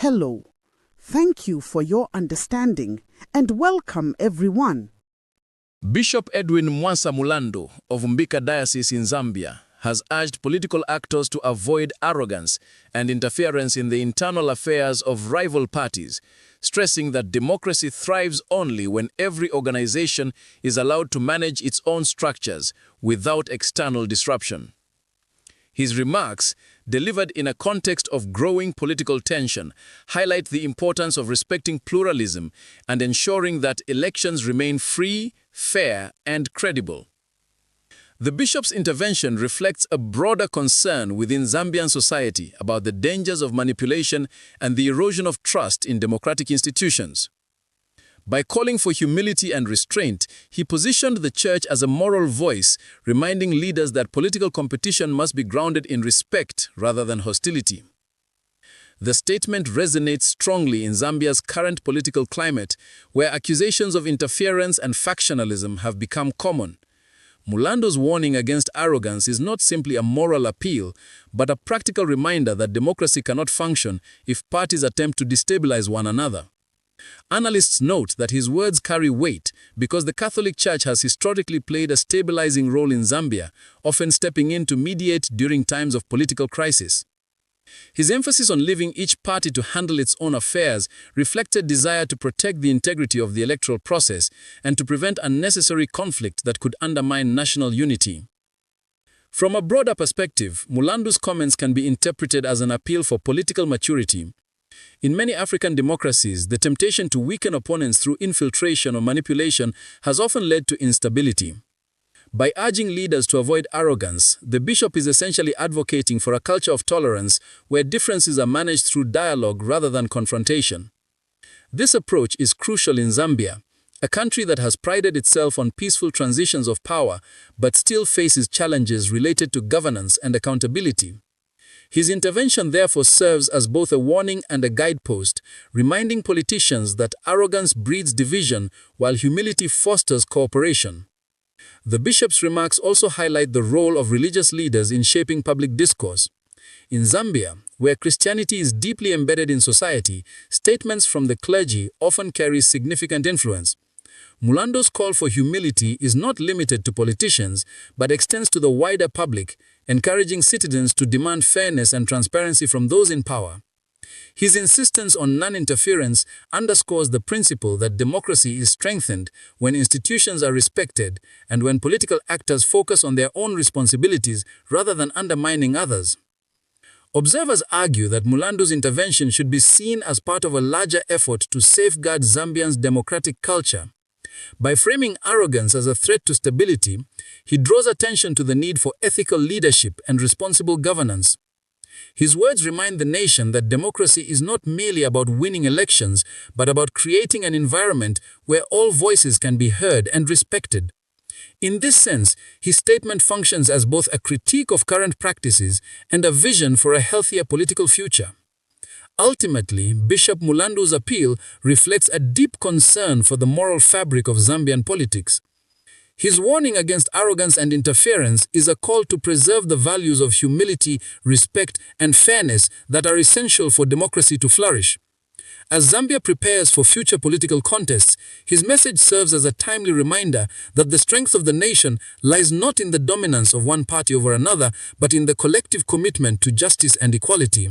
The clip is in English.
Hello. Thank you for your understanding and welcome everyone. Bishop Edwin Mwansa Mulandu of Mbika Diocese in Zambia has urged political actors to avoid arrogance and interference in the internal affairs of rival parties, stressing that democracy thrives only when every organization is allowed to manage its own structures without external disruption. His remarks, delivered in a context of growing political tension, highlight the importance of respecting pluralism and ensuring that elections remain free, fair, and credible. The bishop's intervention reflects a broader concern within Zambian society about the dangers of manipulation and the erosion of trust in democratic institutions. By calling for humility and restraint, he positioned the church as a moral voice, reminding leaders that political competition must be grounded in respect rather than hostility. The statement resonates strongly in Zambia's current political climate, where accusations of interference and factionalism have become common. Mulandu's warning against arrogance is not simply a moral appeal, but a practical reminder that democracy cannot function if parties attempt to destabilize one another. Analysts note that his words carry weight because the Catholic Church has historically played a stabilizing role in Zambia, often stepping in to mediate during times of political crisis. His emphasis on leaving each party to handle its own affairs reflected desire to protect the integrity of the electoral process and to prevent unnecessary conflict that could undermine national unity. From a broader perspective, Mulandu's comments can be interpreted as an appeal for political maturity. In many African democracies, the temptation to weaken opponents through infiltration or manipulation has often led to instability. By urging leaders to avoid arrogance, the bishop is essentially advocating for a culture of tolerance where differences are managed through dialogue rather than confrontation. This approach is crucial in Zambia, a country that has prided itself on peaceful transitions of power but still faces challenges related to governance and accountability. His intervention therefore serves as both a warning and a guidepost, reminding politicians that arrogance breeds division while humility fosters cooperation. The bishop's remarks also highlight the role of religious leaders in shaping public discourse. In Zambia, where Christianity is deeply embedded in society, statements from the clergy often carry significant influence. Mulandu's call for humility is not limited to politicians, but extends to the wider public, encouraging citizens to demand fairness and transparency from those in power. His insistence on non-interference underscores the principle that democracy is strengthened when institutions are respected and when political actors focus on their own responsibilities rather than undermining others. Observers argue that Mulandu's intervention should be seen as part of a larger effort to safeguard Zambians' democratic culture. By framing arrogance as a threat to stability, he draws attention to the need for ethical leadership and responsible governance. His words remind the nation that democracy is not merely about winning elections, but about creating an environment where all voices can be heard and respected. In this sense, his statement functions as both a critique of current practices and a vision for a healthier political future. Ultimately, Bishop Mulandu's appeal reflects a deep concern for the moral fabric of Zambian politics. His warning against arrogance and interference is a call to preserve the values of humility, respect, and fairness that are essential for democracy to flourish. As Zambia prepares for future political contests, his message serves as a timely reminder that the strength of the nation lies not in the dominance of one party over another, but in the collective commitment to justice and equality.